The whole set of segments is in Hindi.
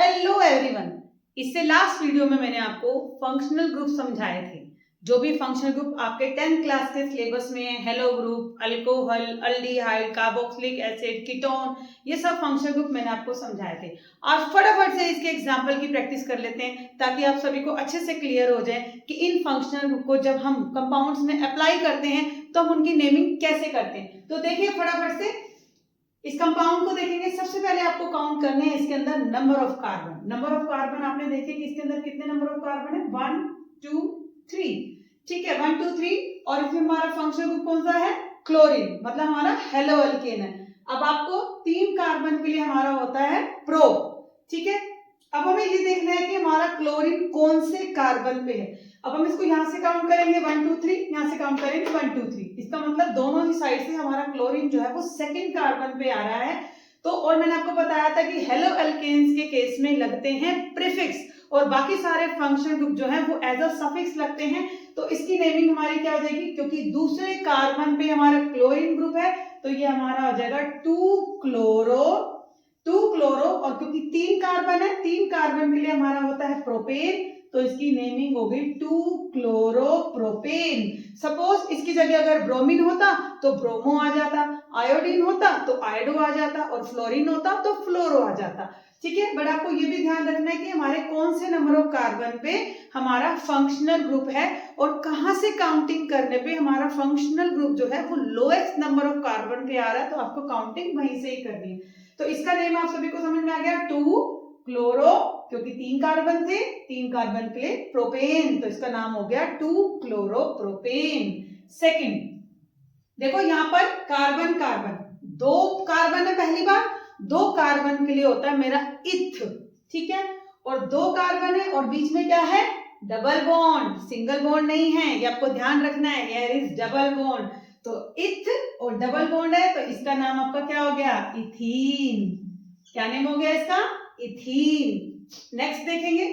Hello everyone. इससे लास्ट वीडियो में मैंने आपको फंक्शनल ग्रुप समझाए थे। जो भी फंक्शनल ग्रुप आपके 10th क्लास के सिलेबस में है, hello group, alcohol, aldehyde, carboxylic acid, ketone, ये सब फंक्शनल ग्रुप मैंने आपको समझाए थे। आज फटाफट से इसके एग्जांपल की प्रैक्टिस कर लेते हैं ताकि आप सभी को अच्छे से क्लियर हो जाए कि इन फंक्शनल ग्रुप को जब हम कंपाउंड्स में अप्लाई करते हैं तो हम उनकी नेमिंग कैसे करते हैं। तो देखिए फटाफट से इस कंपाउंड को देखेंगे। सबसे पहले आपको काउंट करने हैं इसके अंदर number of carbon. Number of carbon आपने देखे कि इसके अंदर कितने नंबर ऑफ कार्बन है, 1 2 3। ठीक है, 1 2 3। और इसमें हमारा फंक्शनल ग्रुप कौन सा है, क्लोरीन, मतलब हमारा हेलो अल्केन है। अब आपको 3 कार्बन के लिए हमारा होता है प्रो। ठीक है, अब हमें ये देखना है कि हमारा क्लोरीन कौन से कार्बन पे है। अब हम इसको यहां से काउंट करेंगे 1 2 3, यहां से काउंट करेंगे 1 2 3। इसका मतलब दोनों ही साइड से हमारा क्लोरीन जो है वो सेकंड कार्बन पे आ रहा है। तो और मैंने आपको बताया था कि हेलो अल्केन्स के केस में लगते हैं प्रीफिक्स और बाकी सारे फंक्शनल ग्रुप जो है वो एज अ सफिक्स लगते हैं। तो इसकी नेमिंग हमारी क्या हो जाएगी, क्योंकि दूसरे कार्बन पे हमारा क्लोरीन ग्रुप है तो ये हमारा हो जाएगा 2 क्लोरो। और क्योंकि 3 कार्बन है, 3 कार्बन के लिए हमारा होता है प्रोपेन, तो इसकी नेमिंग हो गई 2 क्लोरोप्रोपेन। सपोज इसकी जगह अगर ब्रोमीन होता तो ब्रोमो आ जाता, आयोडीन होता तो आयोडो आ जाता और फ्लोरीन होता तो फ्लोरो आ जाता। ठीक है, बट आपको ये भी ध्यान रखना है कि हमारे कौन से नंबर ऑफ कार्बन पे हमारा फंक्शनल ग्रुप है और कहां से काउंटिंग करने पे हमारा फंक्शनल ग्रुप जो है वो लोएस्ट नंबर ऑफ कार्बन पे आ रहा है, तो आपको काउंटिंग वहीं से ही करनी है। तो इसका नेम आप सभी को समझ में आ गया, 2 क्लोरो, क्योंकि 3 कार्बन थे, 3 कार्बन के लिए प्रोपेन, तो इसका नाम हो गया 2 क्लोरोप्रोपेन। सेकंड देखो यहां पर कार्बन कार्बन 2 कार्बन है, पहली बार 2 कार्बन के लिए होता है मेरा इथ। ठीक है, और 2 कार्बन है और बीच में क्या है, डबल बॉन्ड, सिंगल बॉन्ड नहीं है, ये आपको ध्यान रखना है, हियर इज डबल बॉन्ड। तो इथ और डबल बॉन्ड है तो इसका नाम आपका क्या हो गया, इथीन। क्या नेम हो गया इसका, इथीन। नेक्स्ट देखेंगे,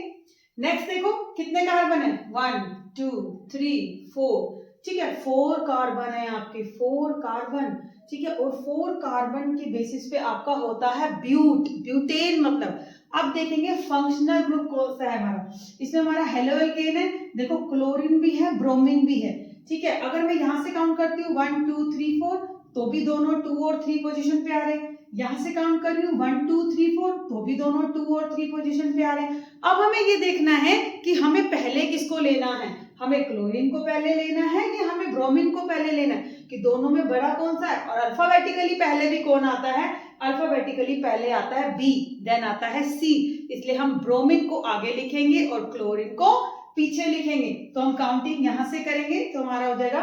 नेक्स्ट देखो कितने कार्बन है, 1 2 3 4। ठीक है, 4 कार्बन है आपके, 4 कार्बन। ठीक है, और 4 कार्बन के बेसिस पे आपका होता है ब्यूटेन। मतलब अब देखेंगे फंक्शनल ग्रुप कौन सा है हमारा। इसमें हमारा हेलो अल्केन है, देखो क्लोरीन भी है, ब्रोमीन भी है। ठीक है, अगर मैं यहां से काउंट करती हूँ 1 2 3 4 तो भी दोनों 2 और 3 पोजीशन पे आ रहे हैं। यहां से काउंट कर रही हूँ 1 2 3 4 तो भी दोनों 2 और 3 पोजीशन पे आ रहे हैं। अब हमें ये देखना है कि हमें पहले किसको लेना है, हमें क्लोरीन को पहले लेना है कि हमें ब्रोमीन को पहले लेना है, कि दोनों में बड़ा कौन सा है। और अल्फाबेटिकली पहले भी कौन आता है, अल्फाबेटिकली पहले आता है बी, देन आता है सी, इसलिए हम ब्रोमीन को आगे लिखेंगे और क्लोरीन को पीछे लिखेंगे। तो हम काउंटिंग यहां से करेंगे तो हमारा हो जाएगा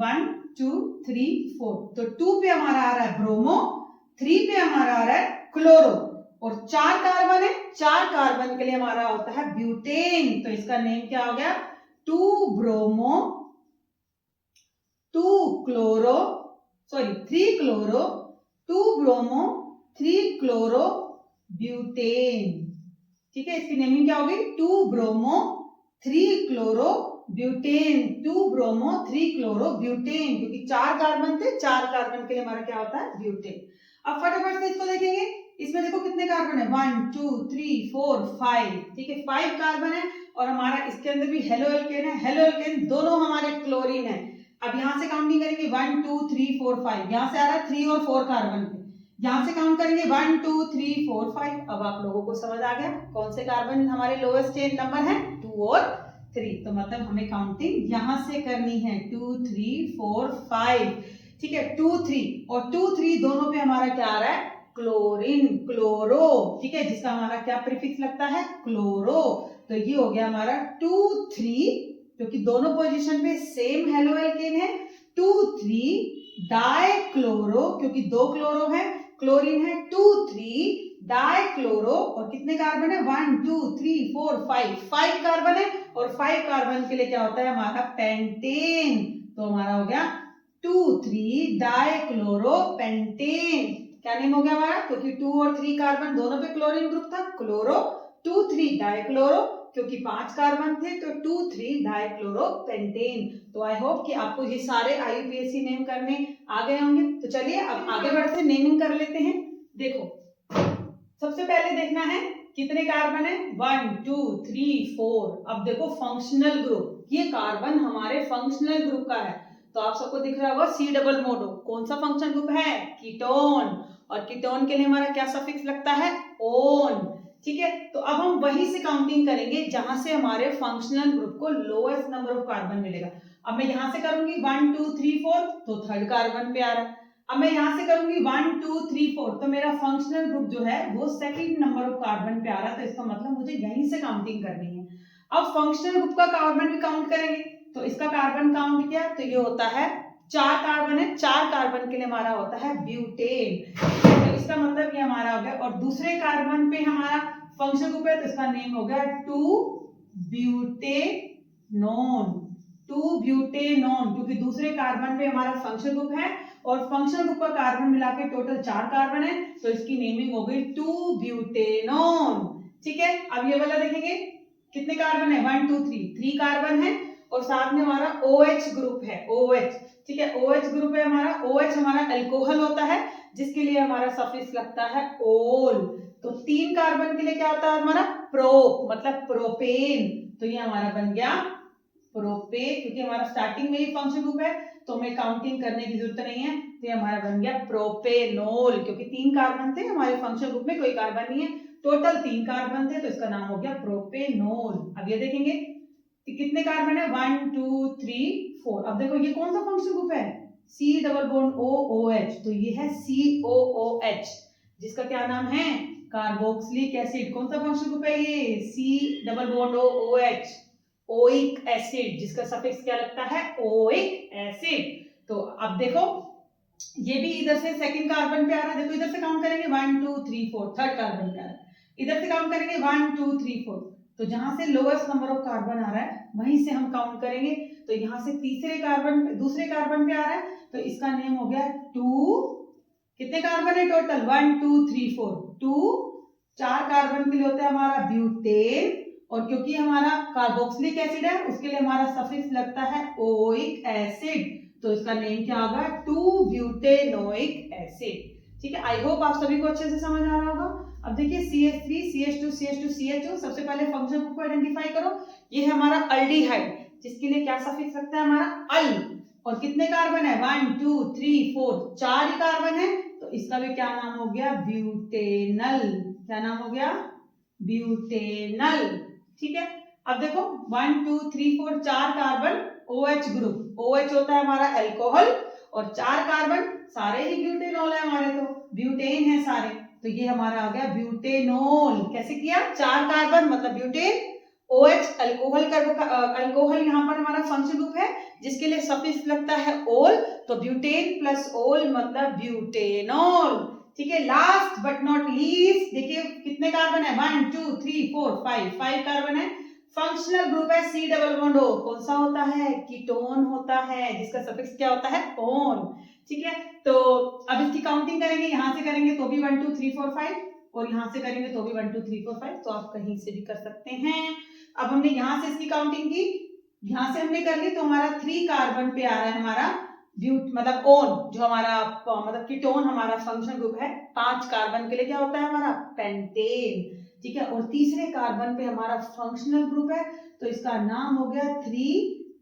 1 2 3 4। तो 2 पे हमारा आ रहा है ब्रोमो, 3 पे हमारा आ रहा है क्लोरो, और 4 कार्बन है, 4 कार्बन के लिए हमारा होता है ब्यूटेन। तो इसका नेम क्या हो गया, 2 bromo 2 chloro, sorry 3 chloro 2 bromo 3 chloro butane. ठीक है, इसकी नेमिंग क्या होगी, 2 bromo 3 chloro butane, 2 bromo 3 chloro butane, क्योंकि 4 कार्बन थे, 4 कार्बन के लिए हमारा क्या होता है, ब्यूटेन। अब फटाफट से इसको देखेंगे, इसमें देखो कितने कार्बन है, 1 2 3 4 5। ठीक है, 5 कार्बन है और हमारा इसके अंदर भी हेलो अल्केन है, हेलो अल्केन दोनों हमारे क्लोरीन है। अब यहां से काउंटिंग करेंगे 1 2 3 4 5, यहां से आ रहा है 3 और 4 कार्बन पे, यहां से काउंट करेंगे 1 2 3 4 5। अब आप लोगों को समझ आ गया कौन से कार्बन हमारे लोएस्ट चेन नंबर है, 2 और 3। तो मतलब हमें काउंटिंग यहां से करनी है 2 3 4 5। ठीक है, 2 3 और 2 3 दोनों पे हमारा क्या आ रहा है, क्लोरीन, क्लोरो। ठीक है, जिसका हमारा क्या प्रीफिक्स लगता है, क्लोरो। तो ये हो गया हमारा 2 3, क्योंकि दोनों पोजीशन पे सेम हेलो अल्केन है, 2 3 डाइक्लोरो, क्योंकि 2 क्लोरो है, क्लोरीन है, 2 3 डाइक्लोरो, और कितने कार्बन है, 1 2 3 4 5 कार्बन है, और 5 कार्बन के लिए क्या होता है हमारा पेंटेन। तो हमारा हो गया 2 3 डाइक्लोरो पेंटेन। क्या नेम हो गया हमारा, क्योंकि 2 और 3 कार्बन दोनों पे क्लोरीन ग्रुप था, क्लोरो, 2 3 डाइक्लोरो, क्योंकि 5 कार्बन थे तो 2 3 डाइक्लोरो पेंटेन। तो आई होप कि आपको ये सारे आईयूपीएसी नेम करने आ गए होंगे। तो चलिए अब आगे बढ़ते नेमिंग कर लेते हैं। देखो सबसे पहले देखना है कितने कार्बन है? 1 2 3 4। अब देखो फंक्शनल ग्रुप, ये कार्बन हमारे फंक्शनल ग्रुप का है, तो आप सबको दिख रहा होगा C डबल मोडो। कौन सा फंक्शनल ग्रुप है? कीटोन। और कीटोन के लिए हमारा क्या सफिक्स लगता है? ओन। ठीक है, तो अब हम वहीं से काउंटिंग करेंगे जहां से हमारे फंक्शनल ग्रुप को लोएस्ट नंबर ऑफ कार्बन मिलेगा। अब मैं यहां से करूंगी 1 2 3 4, तो थर्ड कार्बन पे आ रहा है। अब मैं यहां से करूंगी 1 2 3 4, तो मेरा फंक्शनल ग्रुप जो है वो सेकंड नंबर ऑफ कार्बन पे आ रहा है, तो इसका मतलब मुझे यहीं से काउंटिंग करनी है। अब फंक्शनल ग्रुप का कार्बन भी काउंट करेंगे, तो इसका कार्बन काउंट किया तो ये होता है 4 कार्बन है, 4 कार्बन के लिए हमारा होता है ब्यूटेन। तो इसका मतलब ये हमारा हो गया। और दूसरे कार्बन पे हमारा फंक्शनल ग्रुप है, तो इसका नेम हो गया 2 ब्यूटेनोन। 2 ब्यूटेनोन, क्योंकि दूसरे कार्बन पे हमारा फंक्शनल ग्रुप है और फंक्शनल ग्रुप का कार्बन मिला के टोटल 4 कार्बन है, तो इसकी नेमिंग हो गई 2 ब्यूटेनोन। ठीक है, अब ये वाला देखेंगे कितने कार्बन है? 1 2 3 कार्बन है और साथ में हमारा OH ग्रुप है, OH। ठीक है, OH ग्रुप है हमारा। OH हमारा अल्कोहल होता है, जिसके लिए हमारा सफिक्स लगता है ओल। तो 3 कार्बन के लिए क्या होता है हमारा? प्रो, मतलब प्रोपेन। तो ये हमारा बन गया प्रोपेन, क्योंकि हमारा स्टार्टिंग में ही फंक्शन ग्रुप है तो हमें काउंटिंग करने की जरूरत नहीं है, तो ये हमारा बन गया प्रोपेनोल, क्योंकि 3 कार्बन थे हमारे फंक्शन ग्रुप में, कोई कार्बन नहीं है, टोटल 3 कार्बन थे, तो इसका नाम हो गया प्रोपेनोल। अब ये देखेंगे कितने कार्बन है? 1 2 3 4। अब देखो ये कौन सा फंक्शन ग्रुप है? C डबल बॉन्ड OOH, तो ये है COOH, जिसका क्या नाम है? Carboxylic acid. कौन सा फंक्शन ग्रुप है ये? C double bond OOH, oic acid, जिसका सफिक्स क्या लगता है? Oic acid. तो अब देखो ये भी इधर से सेकंड कार्बन पे आ रहा है, देखो इधर से काउंट करेंगे 1 2 3 4, थर्ड कार्बन पे आ रहा है, इधर से काउंट करेंगे 1 2 3 4, तो जहां से लोएस्ट नंबर ऑफ कार्बन आ रहा है वहीं से हम काउंट करेंगे। तो यहां से तीसरे कार्बन पे, दूसरे कार्बन पे आ रहा है, तो इसका नेम हो गया 2। कितने कार्बन है टोटल? 1 2 3 4, 2। 4 कार्बन के लिए होता है हमारा ब्यूटेन, और क्योंकि हमारा कार्बोक्सिलिक एसिड है उसके लिए हमारा सफिक्स लगता है ओइक एसिड, तो इसका नेम क्या होगा? 2 ब्यूटेनोइक एसिड। ठीक है, आई होप आप सभी को अच्छे से समझ आ रहा होगा। अब देखिए CH3 CH2 CH2 CHO, सबसे पहले फंक्शन ग्रुप को आइडेंटिफाई करो। ये है हमारा अल्डिहाइड, जिसके लिए क्या सफिक्स लगता है हमारा? अल। और कितने कार्बन है? 1 2 3 4, 4 ही कार्बन है, तो इसका भी क्या नाम हो गया? ब्यूटेनल। क्या नाम हो गया? ब्यूटेनल। ठीक है, अब देखो 1 2 3 4, 4 कार्बन, OH ग्रुप, OH होता है हमारा अल्कोहल, और 4 कार्बन, सारे ही ब्यूटेनॉल है हमारे, तो ब्यूटेन है सारे, तो ये हमारा आ गया ब्यूटेनॉल। कैसे किया? 4 कार्बन मतलब ब्यूटेन, OH अल्कोहल, अल्कोहल यहाँ पर हमारा फंक्शन ग्रुप है जिसके लिए सफिक्स लगता है ओल, तो ब्यूटेन प्लस ओल मतलब ब्यूटेनॉल। ठीक है, लास्ट बट नॉट लीस्ट देखिए कितने कार्बन है? 1 2 3 4 5 कार्बन है। फंक्शनल ग्रुप है C डबल बॉन्ड O, कौन सा होता है? कीटोन होता है, जिसका सफिक्स क्या होता है? ओन। ठीक है, तो अब इसकी काउंटिंग करेंगे, यहां से करेंगे तो भी 1 2 3 4 5, और यहां से करेंगे तो भी 1 2 3 4 5, तो आप कहीं से भी कर सकते हैं। अब हमने यहां से इसकी काउंटिंग की, यहां से हमने कर ली, तो हमारा 3 कार्बन पे आ रहा है हमारा मतलब ओन, जो हमारा मतलब कीटोन हमारा फंक्शन ग्रुप है। 5 कार्बन के लिए क्या होता है हमारा? पेंटेन। ठीक है, और तीसरे कार्बन पे हमारा फंक्शनल ग्रुप है, तो इसका नाम हो गया 3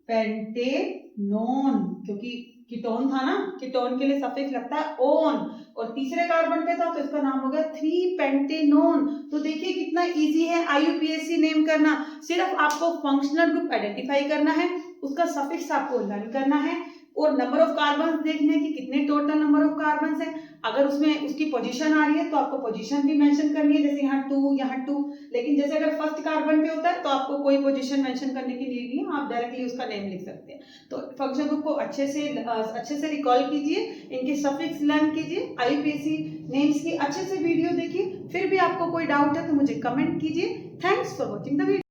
पेंटेनोन, क्योंकि कीटोन था ना, कीटोन के लिए सफिक्स लगता है ओन, और तीसरे कार्बन पे था तो इसका नाम हो गया 3 पेंटेनोन। तो देखिए कितना इजी है IUPAC नेम करना, सिर्फ आपको फंक्शनल ग्रुप आइडेंटिफाई करना है, उसका सफिक्स आपको लर्न करना है, और नंबर ऑफ कार्बन देखने की कितने टोटल नंबर ऑफ कार्बन है, अगर उसमें उसकी पोजीशन आ रही है तो आपको पोजीशन भी मेंशन करनी है, जैसे यहाँ 2 यहाँ 2, लेकिन जैसे अगर फर्स्ट कार्बन पे होता है तो आपको कोई पोजीशन मेंशन करने की नीड नहीं है, आप डायरेक्टली उसका नेम लिख सकते हैं। तो फंक्शन ग्रुप को अच्छे से रिकॉल कीजिए, इनके सफिक्स लर्न कीजिए, IUPAC नेम्स की अच्छे से वीडियो देखिए, फिर भी आपको कोई डाउट है तो मुझे कमेंट कीजिए। Thanks for watching the video.